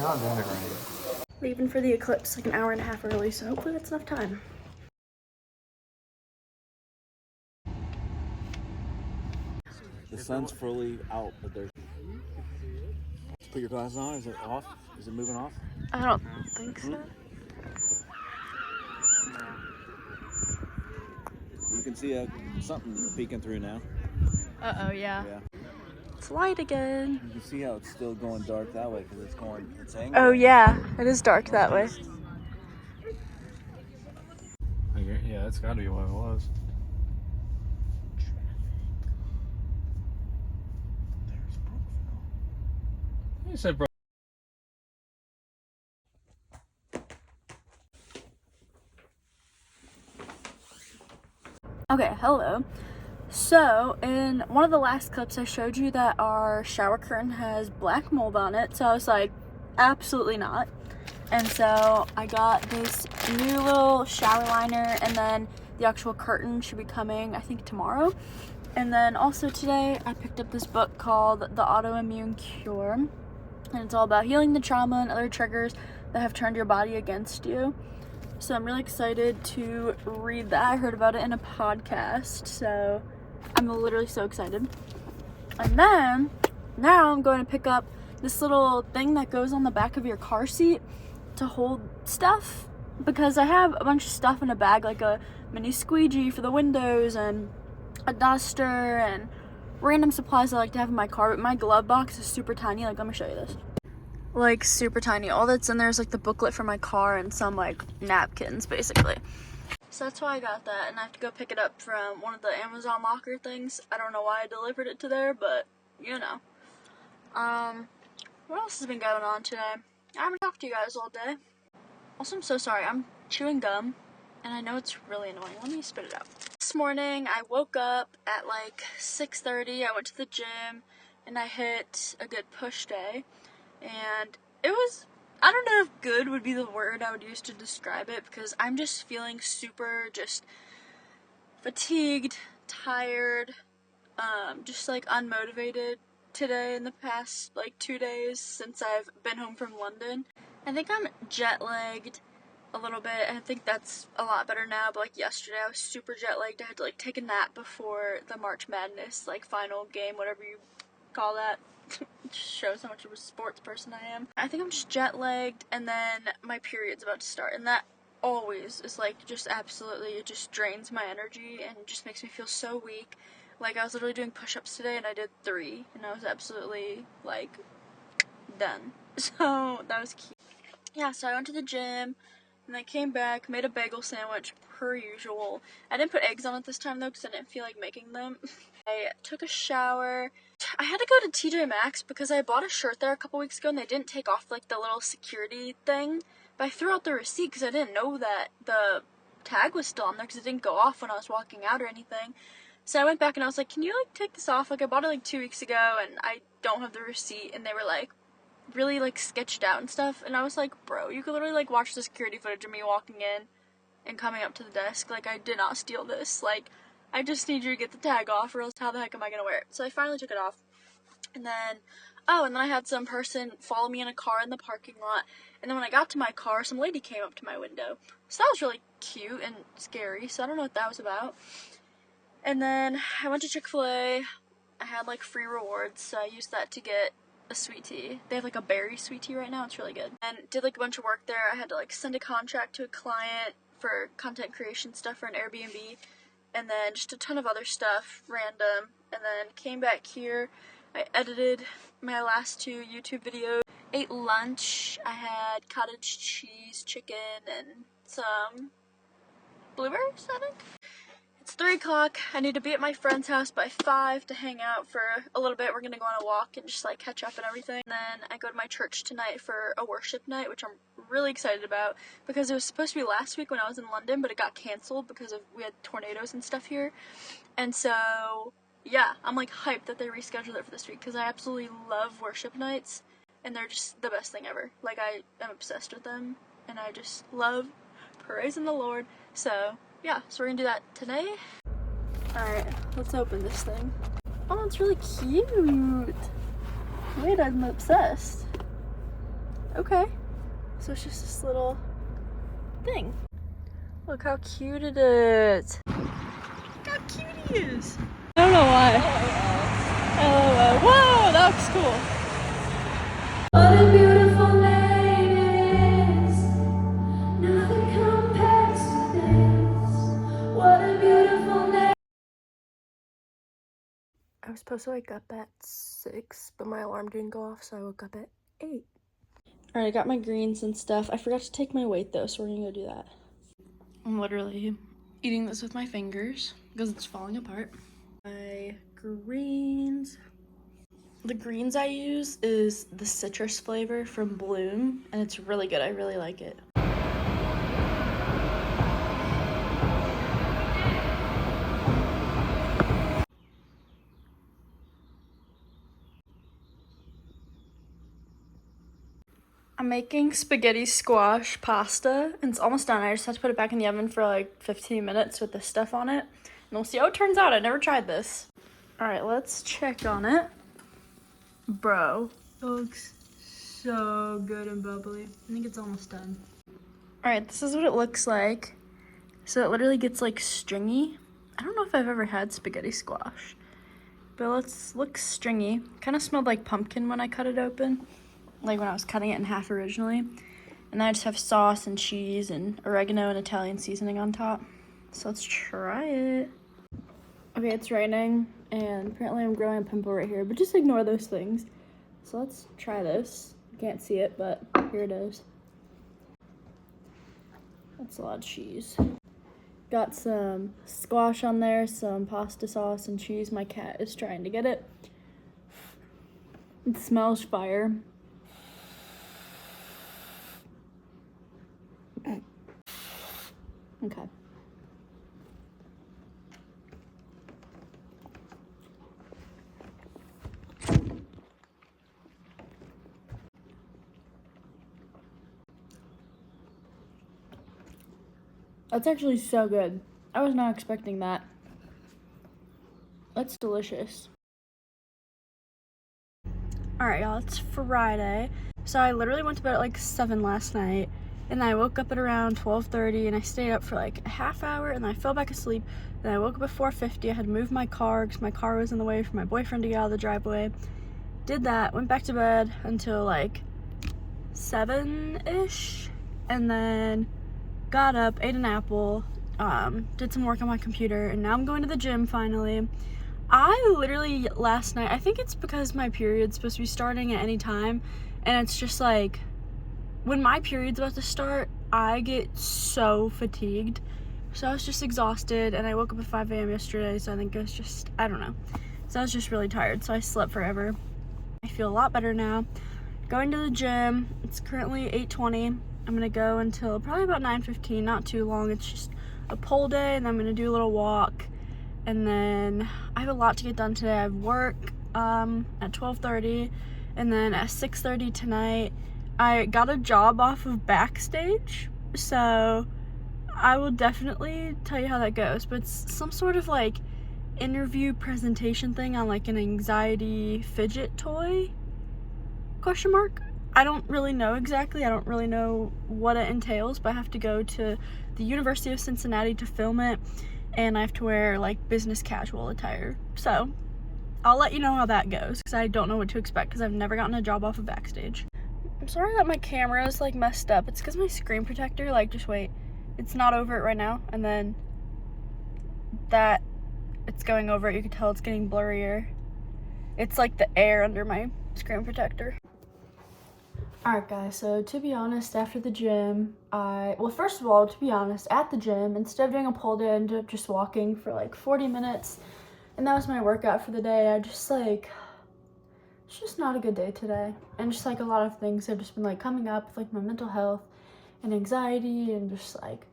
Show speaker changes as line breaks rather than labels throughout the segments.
not that great.
Leaving for the eclipse like an hour and a half early, so hopefully that's enough time.
The sun's fully out, but there's... Put your glasses on. Is it off? Is it moving off?
I don't think so.
You can see something peeking through now.
Uh-oh, yeah.
Yeah.
It's light again.
You can see how it's still going dark that way because it's angling.
Oh yeah, it is dark that way.
Yeah, that's got to be what it was.
There's Brookville.
You said, bro.
Okay, hello. So, in one of the last clips I showed you that our shower curtain has black mold on it, so I was like, absolutely not. And so I got this new little shower liner, and then the actual curtain should be coming, I think, tomorrow. And then also today I picked up this book called The Autoimmune Cure, and it's all about healing the trauma and other triggers that have turned your body against you. So I'm really excited to read that. I heard about it in a podcast, so I'm literally so excited. And then now I'm going to pick up this little thing that goes on the back of your car seat to hold stuff, because I have a bunch of stuff in a bag, like a mini squeegee for the windows and a duster and random supplies I like to have in my car. But my glove box is super tiny. Like, let me show you this. Like, super tiny. All that's in there is like the booklet for my car and some like napkins, basically. So that's why I got that, and I have to go pick it up from one of the Amazon locker things. I don't know why I delivered it to there, but you know. What else has been going on today? I haven't talked to you guys all day. Also, I'm so sorry. I'm chewing gum, and I know it's really annoying. Let me spit it out. This morning, I woke up at like 6:30. I went to the gym, and I hit a good push day. And it was, I don't know if good would be the word I would use to describe it, because I'm just feeling super just fatigued, tired, just like unmotivated today in the past like 2 days since I've been home from London. I think I'm jet lagged a little bit, and I think that's a lot better now, but like yesterday I was super jet lagged. I had to like take a nap before the March Madness like final game, whatever you call that. It just shows how much of a sports person I am. I think I'm just jet lagged, and then my period's about to start, and that always is like just absolutely, it just drains my energy and just makes me feel so weak. Like, I was literally doing push-ups today and I did 3, and I was absolutely like done. So that was cute. Yeah, so I went to the gym and I came back, made a bagel sandwich per usual. I didn't put eggs on it this time though because I didn't feel like making them. I took a shower. I had to go to TJ Maxx because I bought a shirt there a couple weeks ago and they didn't take off like the little security thing. But I threw out the receipt because I didn't know that the tag was still on there because it didn't go off when I was walking out or anything. So I went back and I was like, can you like take this off? Like, I bought it like 2 weeks ago and I don't have the receipt. And they were like really like sketched out and stuff. And I was like, bro, you could literally like watch the security footage of me walking in and coming up to the desk. Like, I did not steal this. Like, I just need you to get the tag off, or else how the heck am I gonna wear it? So I finally took it off. And then, and then I had some person follow me in a car in the parking lot. And then when I got to my car, some lady came up to my window. So that was really cute and scary. So I don't know what that was about. And then I went to Chick-fil-A. I had like free rewards, so I used that to get a sweet tea. They have like a berry sweet tea right now. It's really good. And did like a bunch of work there. I had to like send a contract to a client for content creation stuff for an Airbnb. And then just a ton of other stuff, random. And then came back here. I edited my last 2 YouTube videos. Ate lunch. I had cottage cheese, chicken, and some blueberries, I think. It's 3 o'clock. I need to be at my friend's house by 5 to hang out for a little bit. We're gonna go on a walk and just like catch up and everything. And then I go to my church tonight for a worship night, which I'm really excited about because it was supposed to be last week when I was in London, but it got canceled because we had tornadoes and stuff here. And so, yeah, I'm like hyped that they rescheduled it for this week because I absolutely love worship nights and they're just the best thing ever. Like, I am obsessed with them and I just love praising the Lord. So yeah, so we're gonna do that today. Alright, let's open this thing. Oh, it's really cute. Wait, I'm obsessed. Okay. So it's just this little thing. Look how cute it is. Look how cute he is. I don't know why. LOL. Whoa, that looks cool. What a beautiful name it is. Nothing compares to this. What a beautiful name. I was supposed to wake up at 6, but my alarm didn't go off, so I woke up at 8. Alright, I got my greens and stuff. I forgot to take my weight though, so we're gonna go do that. I'm literally eating this with my fingers because it's falling apart. My greens. The greens I use is the citrus flavor from Bloom, and it's really good. I really like it. I'm making spaghetti squash pasta, and it's almost done. I just have to put it back in the oven for like 15 minutes with this stuff on it, and we'll see how it turns out. I never tried this. All right, let's check on it. Bro, it looks so good and bubbly. I think it's almost done. All right, this is what it looks like. So it literally gets like stringy. I don't know if I've ever had spaghetti squash, but it looks stringy. Kind of smelled like pumpkin when I cut it open, like when I was cutting it in half originally. And then I just have sauce and cheese and oregano and Italian seasoning on top. So let's try it. Okay, it's raining, and apparently I'm growing a pimple right here, but just ignore those things. So let's try this. You can't see it, but here it is. That's a lot of cheese. Got some squash on there, some pasta sauce and cheese. My cat is trying to get it. It smells fire. Okay. That's actually so good. I was not expecting that. That's delicious. Alright, y'all, it's Friday. So I literally went to bed at like 7 last night, and I woke up at around 12:30, and I stayed up for like a half hour, and then I fell back asleep. Then I woke up at 4:50. I had to move my car because my car was in the way for my boyfriend to get out of the driveway. Did that, went back to bed until like 7-ish, and then got up, ate an apple, did some work on my computer, and now I'm going to the gym finally. I literally, last night, I think it's because my period's supposed to be starting at any time, and it's just like, when my period's about to start, I get so fatigued. So I was just exhausted, and I woke up at 5 a.m. yesterday, so I think it was just, I don't know. So I was just really tired, so I slept forever. I feel a lot better now. Going to the gym, it's currently 8:20. I'm gonna go until probably about 9:15, not too long. It's just a pole day, and I'm gonna do a little walk. And then I have a lot to get done today. I have work at 12:30, and then at 6:30 tonight, I got a job off of Backstage, so I will definitely tell you how that goes. But it's some sort of like interview presentation thing on like an anxiety fidget toy, question mark. I don't really know exactly. I don't really know what it entails, but I have to go to the University of Cincinnati to film it, and I have to wear like business casual attire. So I'll let you know how that goes, because I don't know what to expect because I've never gotten a job off of Backstage. I'm sorry that my camera is like messed up. It's because my screen protector, like, just wait, it's not over it right now, and then that it's going over it, you can tell it's getting blurrier. It's like the air under my screen protector. Alright guys, so to be honest, after the gym, first of all, to be honest, at the gym, instead of doing a pole day, I ended up just walking for like 40 minutes, and that was my workout for the day. It's just not a good day today, and just like a lot of things have just been like coming up with like my mental health and anxiety and just like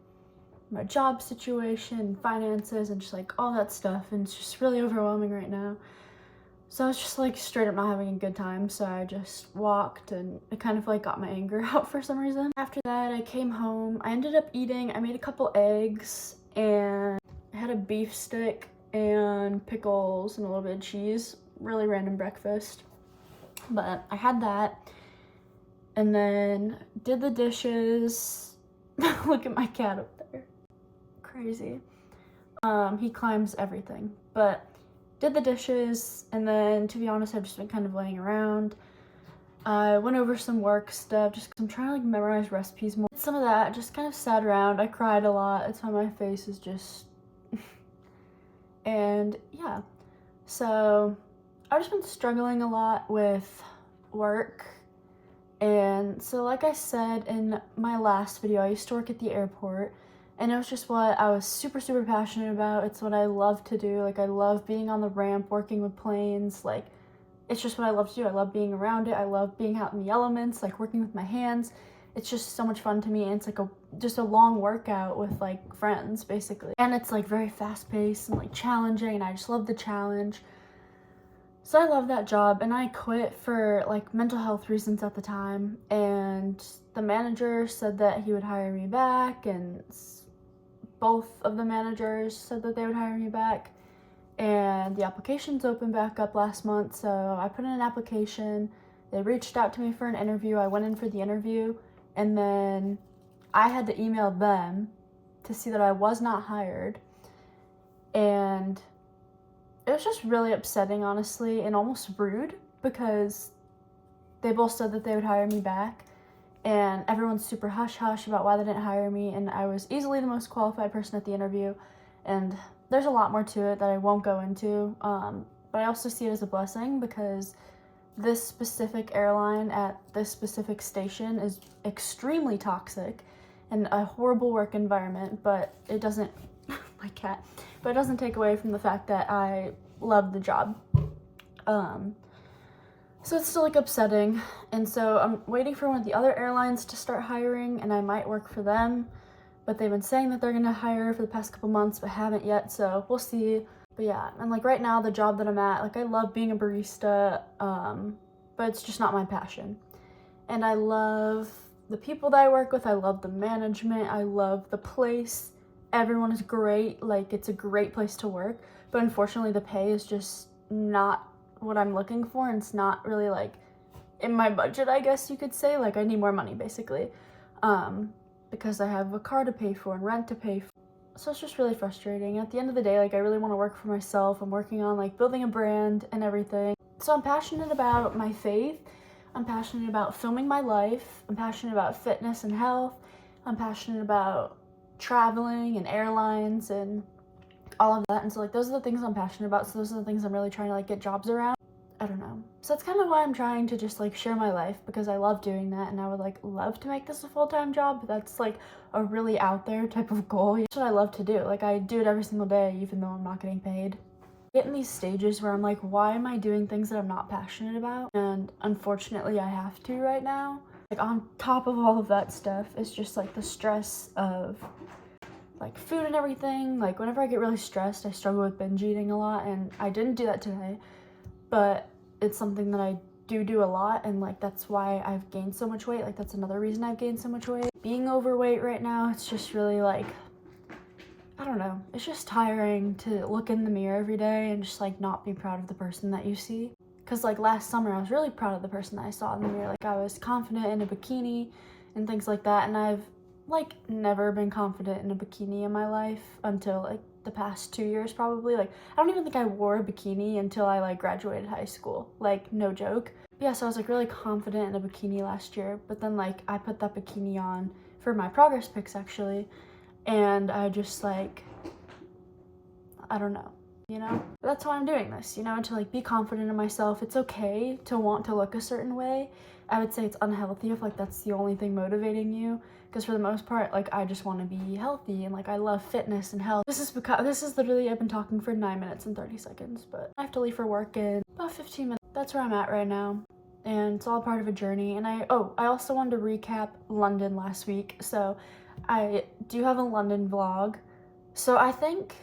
my job situation, finances, and just like all that stuff, and it's just really overwhelming right now. So I was just like straight up not having a good time, so I just walked, and it kind of like got my anger out for some reason. After that, I came home. I ended up eating, I made a couple eggs, and I had a beef stick and pickles and a little bit of cheese. Really random breakfast, but I had that. and then did the dishes. Look at my cat up there. Crazy. He climbs everything, but did the dishes, and then, to be honest, I've just been kind of laying around. I went over some work stuff just because I'm trying to like memorize recipes more. Some of that, just kind of sat around. I cried a lot. That's why my face is just and yeah, so I've just been struggling a lot with work. And so, like I said in my last video, I used to work at the airport, and it was just what I was super passionate about. It's what I love to do. Like, I love being on the ramp, working with planes. Like, it's just what I love to do. I love being around it. I love being out in the elements, like working with my hands. It's just so much fun to me, and it's like just a long workout with like friends, basically. And it's like very fast-paced and like challenging, and I just love the challenge. So I love that job, and I quit for like mental health reasons at the time, and the manager said that he would hire me back, and both of the managers said that they would hire me back, and the applications opened back up last month, so I put in an application. They reached out to me for an interview. I went in for the interview, and then I had to email them to see that I was not hired, and it was just really upsetting, honestly, and almost rude, because they both said that they would hire me back, and everyone's super hush-hush about why they didn't hire me, and I was easily the most qualified person at the interview, and there's a lot more to it that I won't go into, but I also see it as a blessing, because this specific airline at this specific station is extremely toxic and a horrible work environment, but it doesn't my cat, but it doesn't take away from the fact that I love the job. So it's still like upsetting, and so I'm waiting for one of the other airlines to start hiring, and I might work for them, but they've been saying that they're gonna hire for the past couple months, but haven't yet, so we'll see. But yeah, and like right now, the job that I'm at, like I love being a barista, but it's just not my passion. And I love the people that I work with, I love the management, I love the place. Everyone is great, like it's a great place to work, but unfortunately the pay is just not what I'm looking for, and it's not really like in my budget, I guess you could say. Like I need more money, basically, because I have a car to pay for and rent to pay for. So it's just really frustrating. At the end of the day, like I really want to work for myself. I'm working on like building a brand and everything. So I'm passionate about my faith. I'm passionate about filming my life. I'm passionate about fitness and health. I'm passionate about traveling and airlines and all of that, and so like those are the things I'm passionate about, so those are the things I'm really trying to like get jobs around. I don't know, so that's kind of why I'm trying to just like share my life, because I love doing that, and I would like love to make this a full-time job, but that's like a really out there type of goal. That's what I love to do. Like I do it every single day, even though I'm not getting paid. I get in these stages where I'm like, why am I doing things that I'm not passionate about? And unfortunately I have to right now. Like on top of all of that stuff, it's just like the stress of like food and everything. Like whenever I get really stressed, I struggle with binge eating a lot, and I didn't do that today, but it's something that I do a lot, and like that's why I've gained so much weight. Like that's another reason I've gained so much weight. Being overweight right now, it's just really like, I don't know, it's just tiring to look in the mirror every day and just like not be proud of the person that you see. Because like last summer I was really proud of the person that I saw in the mirror. Like I was confident in a bikini and things like that, and I've like never been confident in a bikini in my life until like the past 2 years probably. Like I don't even think I wore a bikini until I like graduated high school, like no joke. But yeah, so I was like really confident in a bikini last year, but then like I put that bikini on for my progress pics actually, and I just like, I don't know, you know? But that's why I'm doing this, you know, to like be confident in myself. It's okay to want to look a certain way. I would say it's unhealthy if like that's the only thing motivating you, because for the most part, like I just want to be healthy, and like I love fitness and health. This is literally, I've been talking for 9 minutes and 30 seconds, but I have to leave for work in about 15 minutes. That's where I'm at right now, and it's all part of a journey. And I also wanted to recap London last week. So I do have a London vlog. So I think,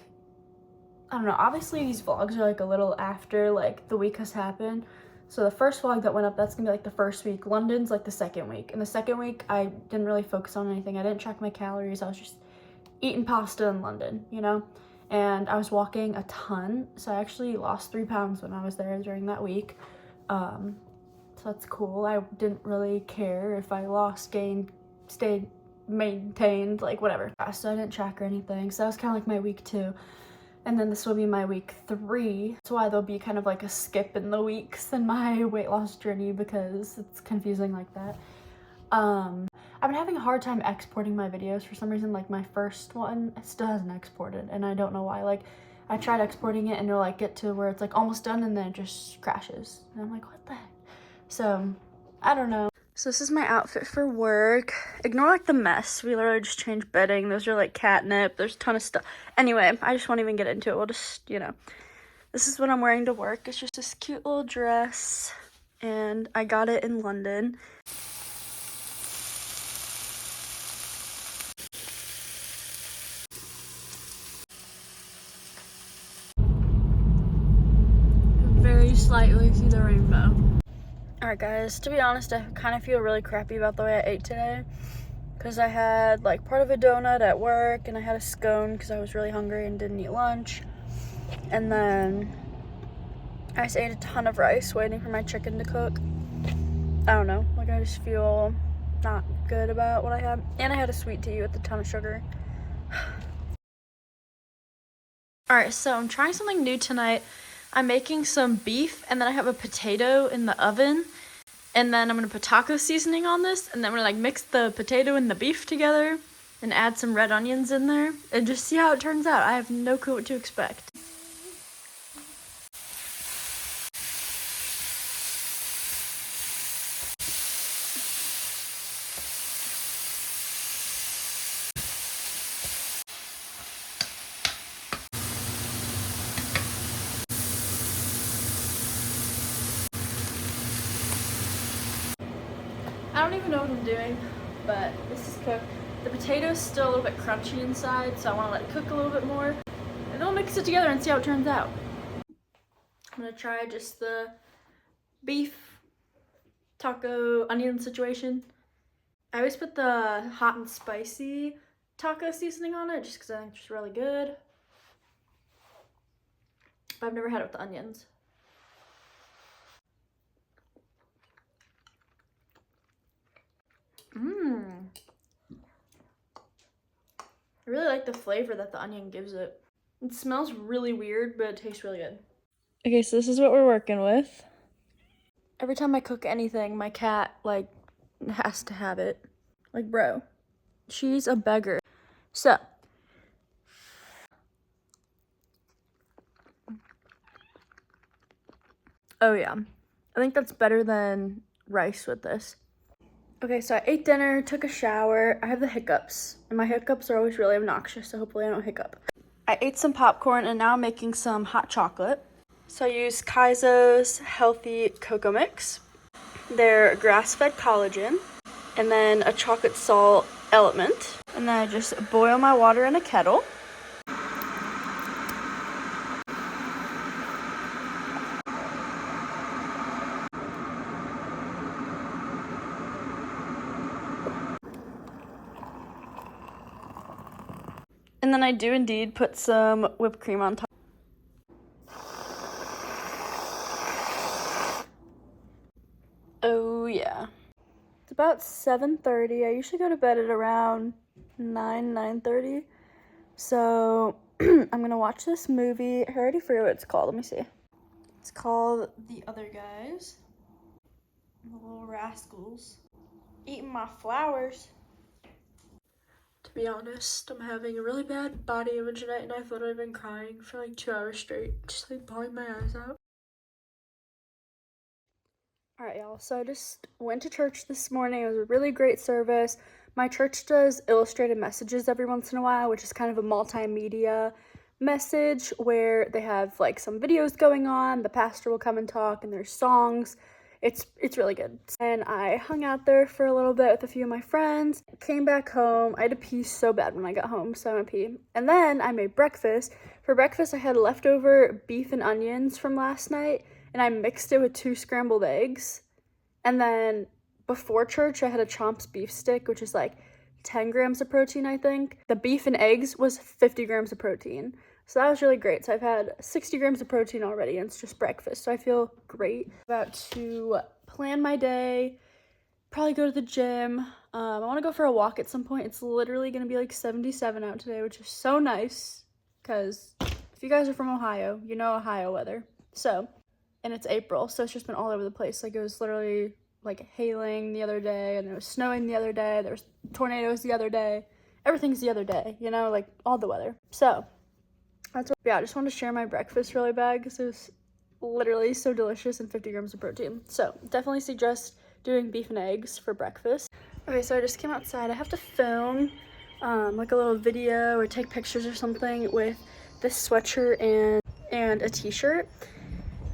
I don't know, obviously these vlogs are like a little after like the week has happened. So the first vlog that went up, that's gonna be like the first week. London's like the second week. And the second week, I didn't really focus on anything. I didn't track my calories. I was just eating pasta in London, you know? And I was walking a ton. So I actually lost 3 pounds when I was there during that week. So so that's cool. I didn't really care if I lost, gained, stayed, maintained, like whatever. So I didn't track or anything, so that was kind of like my week 2. And then this will be my week 3. That's why there'll be kind of like a skip in the weeks in my weight loss journey, because it's confusing like that. I've been having a hard time exporting my videos for some reason. Like my first one, it still hasn't exported, and I don't know why. Like I tried exporting it and it'll like get to where it's like almost done and then it just crashes. And I'm like, what the heck? So I don't know. So this is my outfit for work. Ignore like the mess. We literally just changed bedding. Those are like catnip. There's a ton of stuff. Anyway, I just won't even get into it. We'll just, you know. This is what I'm wearing to work. It's just this cute little dress. And I got it in London. Very slightly see the rainbow. Alright guys, to be honest, I kind of feel really crappy about the way I ate today, because I had like part of a donut at work and I had a scone because I was really hungry and didn't eat lunch, and then I just ate a ton of rice waiting for my chicken to cook. I don't know, like I just feel not good about what I had, and I had a sweet tea with a ton of sugar. Alright, so I'm trying something new tonight. I'm making some beef, and then I have a potato in the oven, and then I'm gonna put taco seasoning on this, and then I'm gonna like mix the potato and the beef together and add some red onions in there and just see how it turns out. I have no clue what to expect. I don't even know what I'm doing, but this is cooked. The potato's still a little bit crunchy inside, so I want to let it cook a little bit more. And then I'll mix it together and see how it turns out. I'm gonna try just the beef taco onion situation. I always put the hot and spicy taco seasoning on it just because I think it's really good. But I've never had it with the onions. I really like the flavor that the onion gives it. It smells really weird, but it tastes really good. Okay, so this is what we're working with. Every time I cook anything, my cat, like, has to have it. Like, bro, she's a beggar. So, oh yeah, I think that's better than rice with this. Okay, so I ate dinner, took a shower. I have the hiccups, and my hiccups are always really obnoxious, so hopefully I don't hiccup. I ate some popcorn, and now I'm making some hot chocolate. So I use Kaizo's Healthy Cocoa Mix, their grass-fed collagen, and then a chocolate salt element. And then I just boil my water in a kettle. And then I do indeed put some whipped cream on top. Oh yeah. It's about 7:30. I usually go to bed at around 9:30. So I'm gonna watch this movie. I already forget what it's called. Let me see. It's called The Other Guys. The Little Rascals. Eating my flowers. To be honest, I'm having a really bad body image tonight, and I thought I'd been crying for like 2 hours straight, just like bawling my eyes out. Alright y'all, so I just went to church this morning. It was a really great service. My church does illustrated messages every once in a while, which is kind of a multimedia message where they have like some videos going on, the pastor will come and talk, and there's songs. It's really good. And I hung out there for a little bit with a few of my friends, came back home. I had to pee so bad when I got home, so I went to pee. And then I made breakfast. For breakfast, I had leftover beef and onions from last night, and I mixed it with 2 scrambled eggs. And then before church, I had a Chomps beef stick, which is like 10 grams of protein, I think. The beef and eggs was 50 grams of protein. So that was really great. So I've had 60 grams of protein already, and it's just breakfast. So I feel great. About to plan my day, probably go to the gym. I want to go for a walk at some point. It's literally going to be like 77 out today, which is so nice because if you guys are from Ohio, you know Ohio weather. So, and it's April, so it's just been all over the place. Like, it was literally like hailing the other day, and it was snowing the other day, there was tornadoes the other day. Everything's the other day, you know, like all the weather. So that's what, yeah, I just wanted to share my breakfast really bad because it was literally so delicious and 50 grams of protein. So definitely suggest doing beef and eggs for breakfast. Okay, so I just came outside. I have to film like a little video or take pictures or something with this sweatshirt and a t-shirt.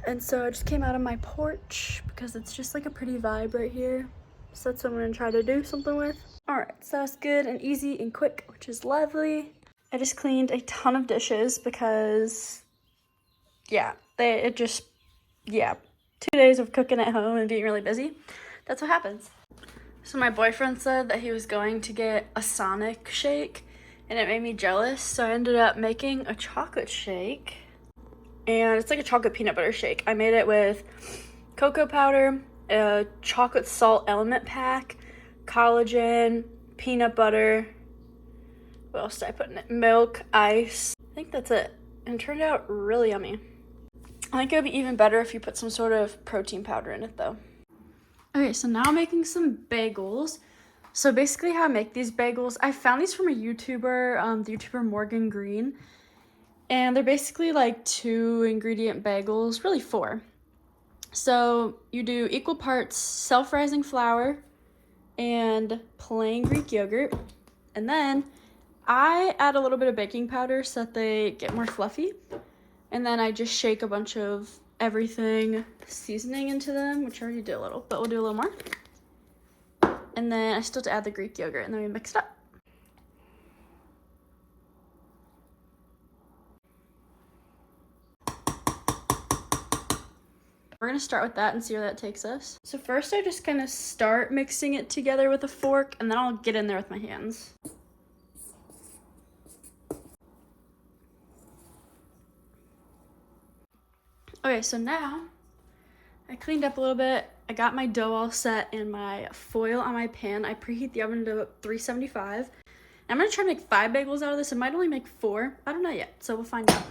And so I just came out on my porch because it's just like a pretty vibe right here. So that's what I'm gonna try to do something with. All right, so that's good and easy and quick, which is lovely. I just cleaned a ton of dishes because, yeah, 2 days of cooking at home and being really busy. That's what happens. So my boyfriend said that he was going to get a Sonic shake, and it made me jealous. So I ended up making a chocolate shake, and it's like a chocolate peanut butter shake. I made it with cocoa powder, a chocolate salt element pack, collagen, peanut butter. What else did I put in it? Milk, ice. I think that's it. And it turned out really yummy. I think it would be even better if you put some sort of protein powder in it though. Okay, so now I'm making some bagels. So basically how I make these bagels, I found these from a YouTuber, the YouTuber Morgan Green. And they're basically like 2 ingredient bagels, really 4. So you do equal parts self-rising flour and plain Greek yogurt. And then I add a little bit of baking powder so that they get more fluffy. And then I just shake a bunch of everything seasoning into them, which I already did a little, but we'll do a little more. And then I still have to add the Greek yogurt, and then we mix it up. We're gonna start with that and see where that takes us. So first I just kind of start mixing it together with a fork, and then I'll get in there with my hands. Okay, so now I cleaned up a little bit. I got my dough all set and my foil on my pan. I preheat the oven to 375. I'm gonna try to make 5 bagels out of this. I might only make 4. I don't know yet, so we'll find out.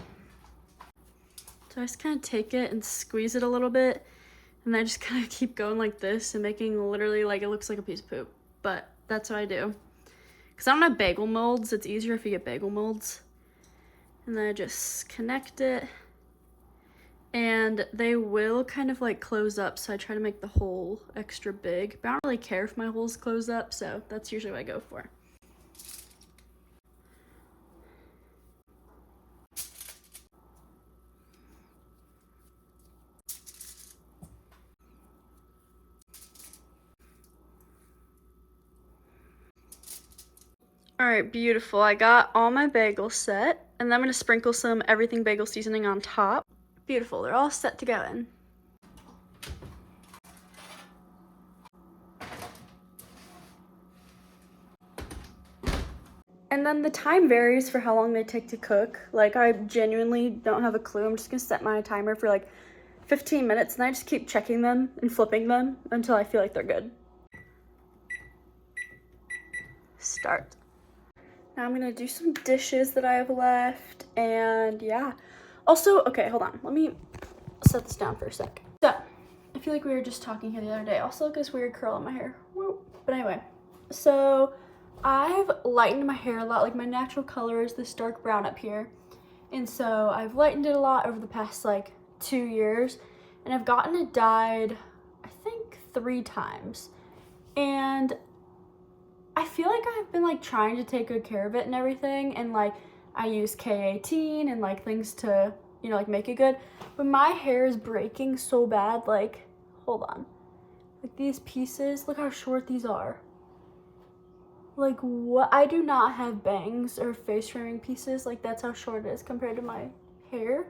So I just kind of take it and squeeze it a little bit, and I just kind of keep going like this and making literally like it looks like a piece of poop. But that's what I do. Because I don't have bagel molds. It's easier if you get bagel molds. And then I just connect it. And they will kind of like close up, so I try to make the hole extra big. But I don't really care if my holes close up, so that's usually what I go for. All right, beautiful. I got all my bagels set, and then I'm gonna sprinkle some everything bagel seasoning on top. Beautiful, they're all set to go in. And then the time varies for how long they take to cook. Like, I genuinely don't have a clue. I'm just gonna set my timer for like 15 minutes, and I just keep checking them and flipping them until I feel like they're good. Start. Now I'm gonna do some dishes that I have left, and yeah. Also, okay, hold on. Let me set this down for a sec. So, I feel like we were just talking here the other day. Also, look at this weird curl in my hair. Woo. But anyway, so I've lightened my hair a lot. Like, my natural color is this dark brown up here. And so I've lightened it a lot over the past like 2 years. And I've gotten it dyed, I think 3 times. And I feel like I've been like trying to take good care of it and everything, and like I use K18 and like things to, you know, like make it good, but my hair is breaking so bad. Like, hold on, like these pieces, look how short these are. Like, what? I do not have bangs or face framing pieces. Like, that's how short it is compared to my hair.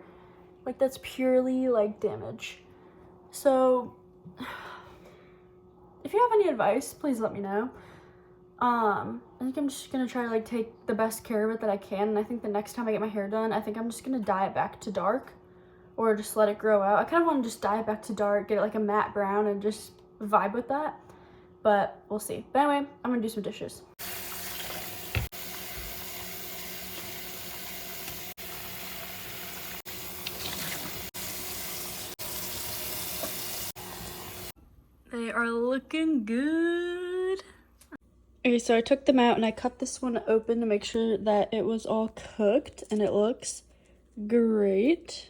Like, that's purely like damage. So if you have any advice, please let me know. I think I'm just gonna try to like take the best care of it that I can, and I think the next time I get my hair done, I think I'm just gonna dye it back to dark, or just let it grow out. I kind of want to just dye it back to dark, get it like a matte brown, and just vibe with that, but we'll see. But anyway, I'm gonna do some dishes. They are looking good. Okay, so I took them out and I cut this one open to make sure that it was all cooked, and it looks great.